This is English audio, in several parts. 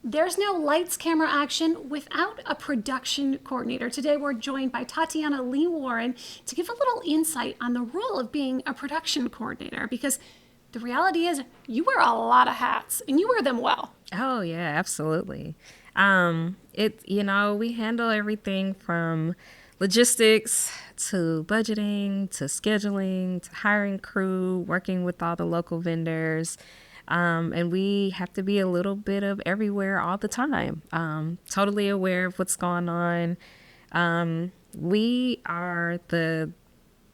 there's no lights, camera, action without a production coordinator. Today, we're joined by Tatiana Lee Warren to give a little insight on the role of being a production coordinator, because the reality is you wear a lot of hats and you wear them well. Oh, yeah, absolutely. We handle everything from logistics to budgeting to scheduling to hiring crew, working with all the local vendors. And we have to be a little bit of everywhere all the time. Totally aware of what's going on. We are the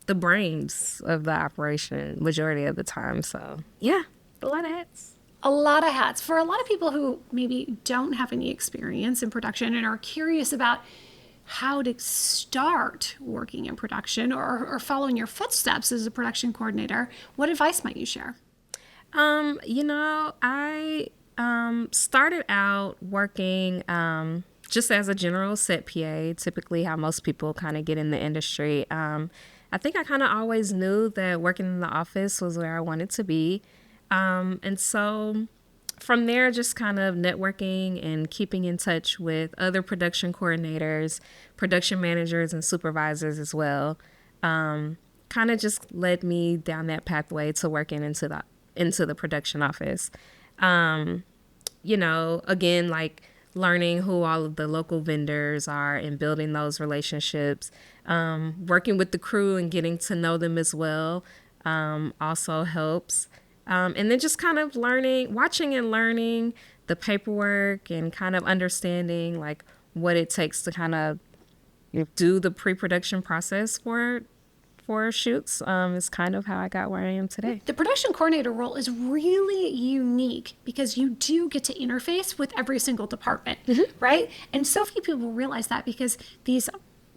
brains of the operation majority of the time. So, yeah, a lot of hats. A lot of hats. For a lot of people who maybe don't have any experience in production and are curious about how to start working in production or follow in your footsteps as a production coordinator, what advice might you share? I started out working just as a general set PA, typically how most people kind of get in the industry. I think I kind of always knew that working in the office was where I wanted to be. And so from there, just kind of networking and keeping in touch with other production coordinators, production managers, and supervisors as well, kind of just led me down that pathway to working into the production office. Again, like learning who all of the local vendors are and building those relationships, working with the crew and getting to know them as well, also helps. And then just kind of watching and learning the paperwork and kind of understanding like what it takes to kind of do the pre-production process for shoots is kind of how I got where I am today. The production coordinator role is really unique because you do get to interface with every single department, right? And so few people realize that because these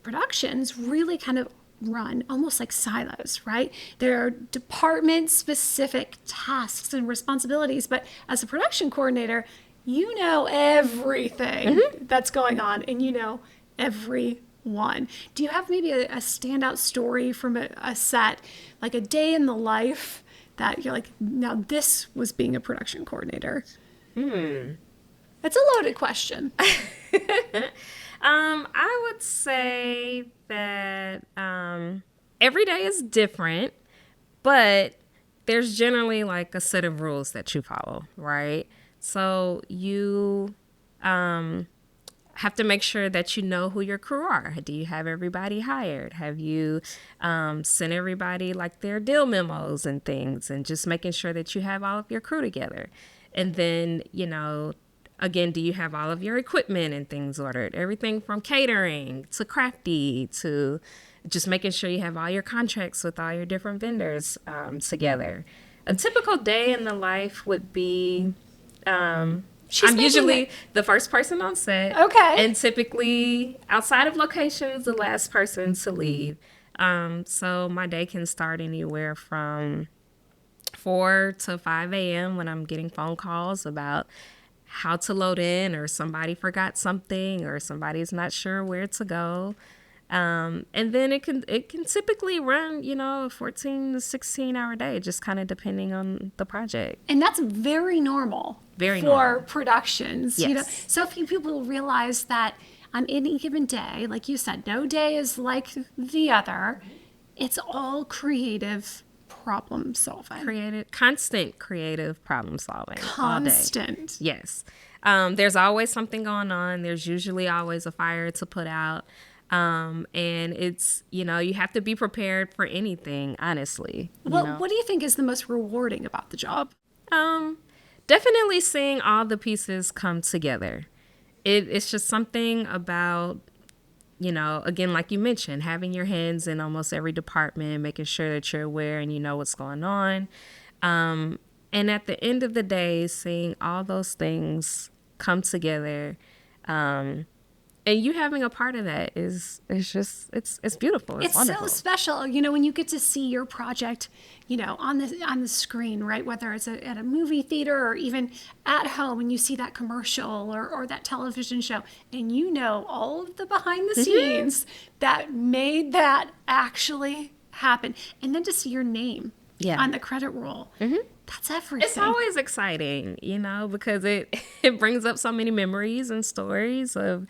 productions really kind of run almost like silos, right? There are department-specific tasks and responsibilities, but as a production coordinator, you know everything that's going on, and you know everyone. Do you have maybe a standout story from a set, like a day in the life that you're like, now this was being a production coordinator? That's a loaded question. I would say that every day is different, but there's generally like a set of rules that you follow, right? So you have to make sure that you know who your crew are. Do you have everybody hired? Have you sent everybody like their deal memos and things, and just making sure that you have all of your crew together? And then, again, do you have all of your equipment and things ordered? Everything from catering to crafty to just making sure you have all your contracts with all your different vendors together. A typical day in the life would be, I'm usually the first person on set. Okay. And typically outside of locations, the last person to leave. So my day can start anywhere from 4 to 5 a.m. when I'm getting phone calls about how to load in, or somebody forgot something, or somebody's not sure where to go. And then it can typically run, a 14 to 16 hour day, just kind of depending on the project. And that's very normal for productions. Yes. So few people realize that on any given day, like you said, no day is like the other. It's all creative problem solving. Constant creative problem solving. Constant. All day. Yes. There's always something going on. There's usually always a fire to put out. And it's, you have to be prepared for anything, honestly. Well, what do you think is the most rewarding about the job? Definitely seeing all the pieces come together. It's just something about, again, like you mentioned, having your hands in almost every department, making sure that you're aware and you know what's going on. And at the end of the day, seeing all those things come together, and you having a part of that it's beautiful. It's wonderful. So special, when you get to see your project, on the screen, right? Whether it's at a movie theater or even at home, and you see that commercial or that television show, and all of the behind the scenes that made that actually happen, and then to see your name on the credit roll. That's everything. It's always exciting, because it it brings up so many memories and stories of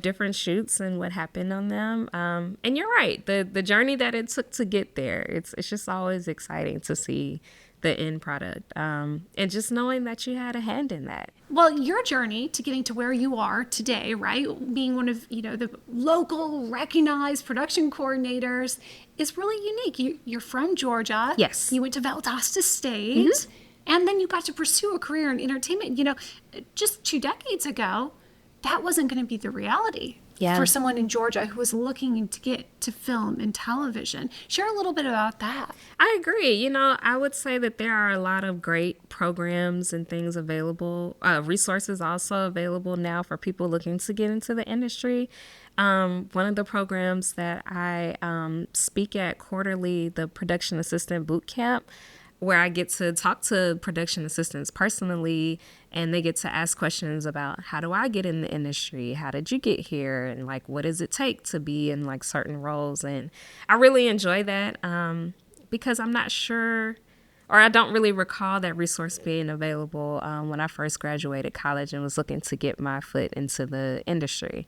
different shoots and what happened on them. And you're right, the journey that it took to get there. It's just always exciting to see the end product, and just knowing that you had a hand in that. Well, your journey to getting to where you are today, right? Being one of, the local recognized production coordinators is really unique. You're from Georgia. Yes. You went to Valdosta State, and then you got to pursue a career in entertainment. Just 2 decades ago, that wasn't going to be the reality for someone in Georgia who was looking to get to film and television. Share a little bit about that. I agree. I would say that there are a lot of great programs and things available, resources also available now for people looking to get into the industry. One of the programs that I speak at quarterly, the Production Assistant Boot Camp, where I get to talk to production assistants personally, and they get to ask questions about, how do I get in the industry? How did you get here? And what does it take to be in certain roles? And I really enjoy that because I'm not sure, or I don't really recall that resource being available when I first graduated college and was looking to get my foot into the industry.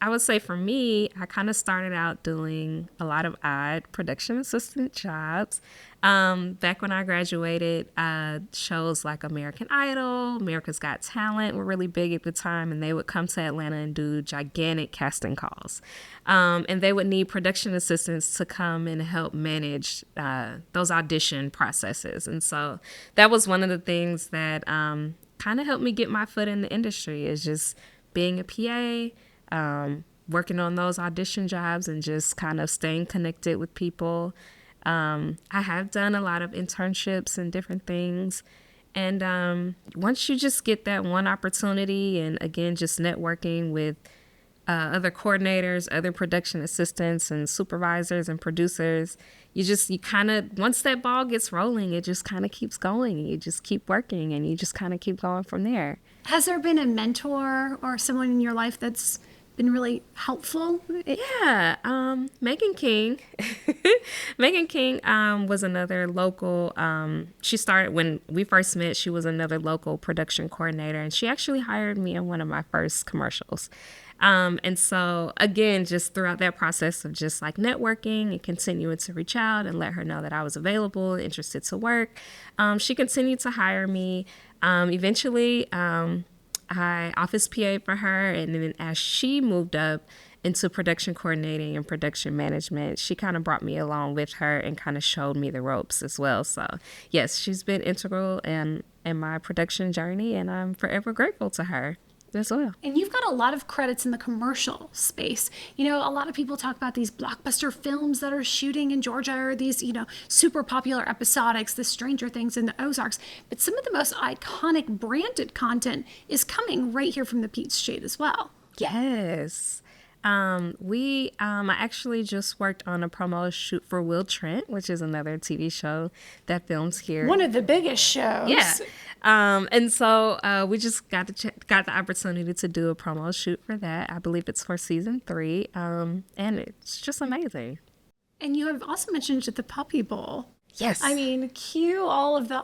I would say for me, I kind of started out doing a lot of odd production assistant jobs. Back when I graduated, shows like American Idol, America's Got Talent were really big at the time, and they would come to Atlanta and do gigantic casting calls. And they would need production assistants to come and help manage those audition processes. And so that was one of the things that kind of helped me get my foot in the industry, is just being a PA, working on those audition jobs and just kind of staying connected with people. I have done a lot of internships and different things. And once you just get that one opportunity, and again, just networking with other coordinators, other production assistants and supervisors and producers, you kind of, once that ball gets rolling, it just kind of keeps going. You just keep working and you just kind of keep going from there. Has there been a mentor or someone in your life that's been really helpful? Yeah, Megan King. Megan King was another local. She started when we first met. She was another local production coordinator, and she actually hired me in one of my first commercials. And so again, just throughout that process of just networking and continuing to reach out and let her know that I was available, interested to work, she continued to hire me. Eventually, I office PA for her, and then as she moved up into production coordinating and production management, she kind of brought me along with her and kind of showed me the ropes as well. So yes, she's been integral in my production journey, and I'm forever grateful to her as well. And you've got a lot of credits in the commercial space. A lot of people talk about these blockbuster films that are shooting in Georgia, or these, super popular episodics, the Stranger Things and the Ozarks. But some of the most iconic branded content is coming right here from the Peach State as well. Yes. I actually just worked on a promo shoot for Will Trent, which is another TV show that films here. One of the biggest shows. Yeah. And so we just got the opportunity to do a promo shoot for that. I believe it's for season 3. And it's just amazing. And you have also mentioned the Puppy Bowl. Yes. I mean, cue all of the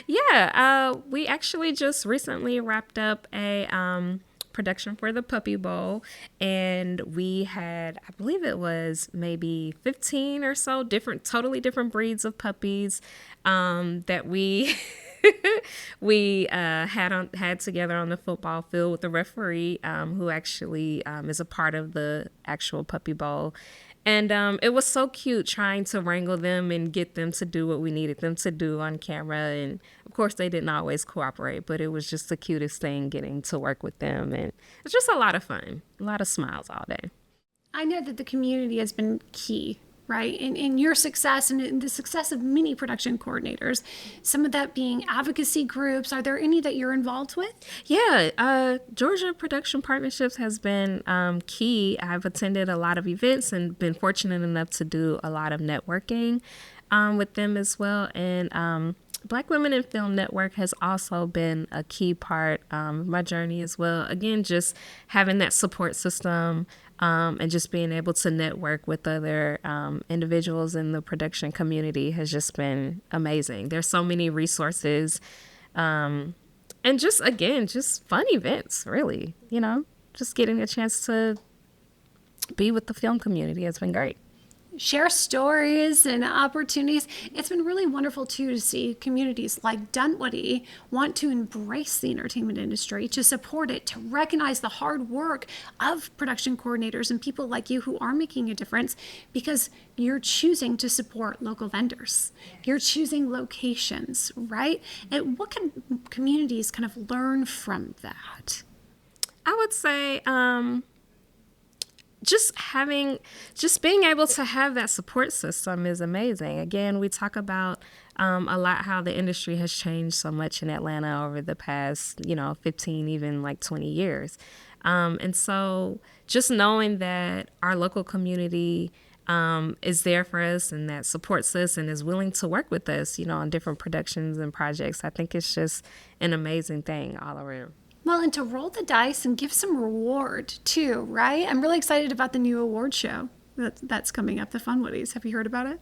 Yeah. We actually just recently wrapped up a production for the Puppy Bowl, and we had, I believe it was maybe 15 or so totally different breeds of puppies that we had together on the football field with the referee, who actually is a part of the actual Puppy Bowl. And it was so cute trying to wrangle them and get them to do what we needed them to do on camera. And of course, they didn't always cooperate, but it was just the cutest thing getting to work with them. And it's just a lot of fun, a lot of smiles all day. I know that the community has been key, right? In your success and in the success of many production coordinators, some of that being advocacy groups. Are there any that you're involved with? Yeah, Georgia Production Partnerships has been key. I've attended a lot of events and been fortunate enough to do a lot of networking with them as well. And Black Women in Film Network has also been a key part of my journey as well. Again, just having that support system and just being able to network with other individuals in the production community has just been amazing. There's so many resources and just, again, just fun events, really, just getting a chance to be with the film community has been great. Share stories and opportunities. It's been really wonderful too to see communities like Dunwoody want to embrace the entertainment industry, to support it, to recognize the hard work of production coordinators and people like you who are making a difference because you're choosing to support local vendors. You're choosing locations, right? And what can communities kind of learn from that? I would say just being able to have that support system is amazing. Again, we talk about a lot how the industry has changed so much in Atlanta over the past, 15, even like 20 years. And so just knowing that our local community is there for us and that supports us and is willing to work with us, on different productions and projects, I think it's just an amazing thing all around. Well, and to roll the dice and give some reward too, right? I'm really excited about the new award show that's coming up, the Funwoodies. Have you heard about it?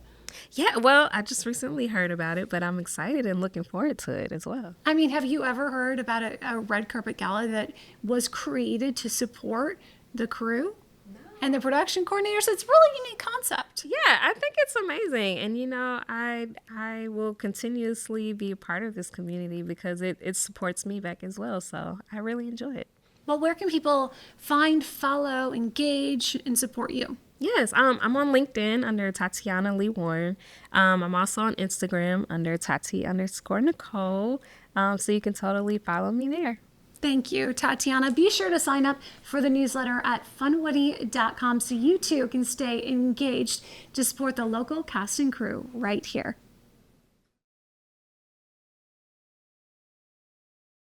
Yeah, well, I just recently heard about it, but I'm excited and looking forward to it as well. I mean, have you ever heard about a red carpet gala that was created to support the crew and the production coordinators? It's a really unique concept. Yeah, I think it's amazing. And, I will continuously be a part of this community because it supports me back as well. So I really enjoy it. Well, where can people find, follow, engage, and support you? Yes, I'm on LinkedIn under Tatiana Lee Warren. I'm also on Instagram under Tati_Nicole. So you can totally follow me there. Thank you, Tatiana. Be sure to sign up for the newsletter at funwoody.com so you too can stay engaged to support the local cast and crew right here.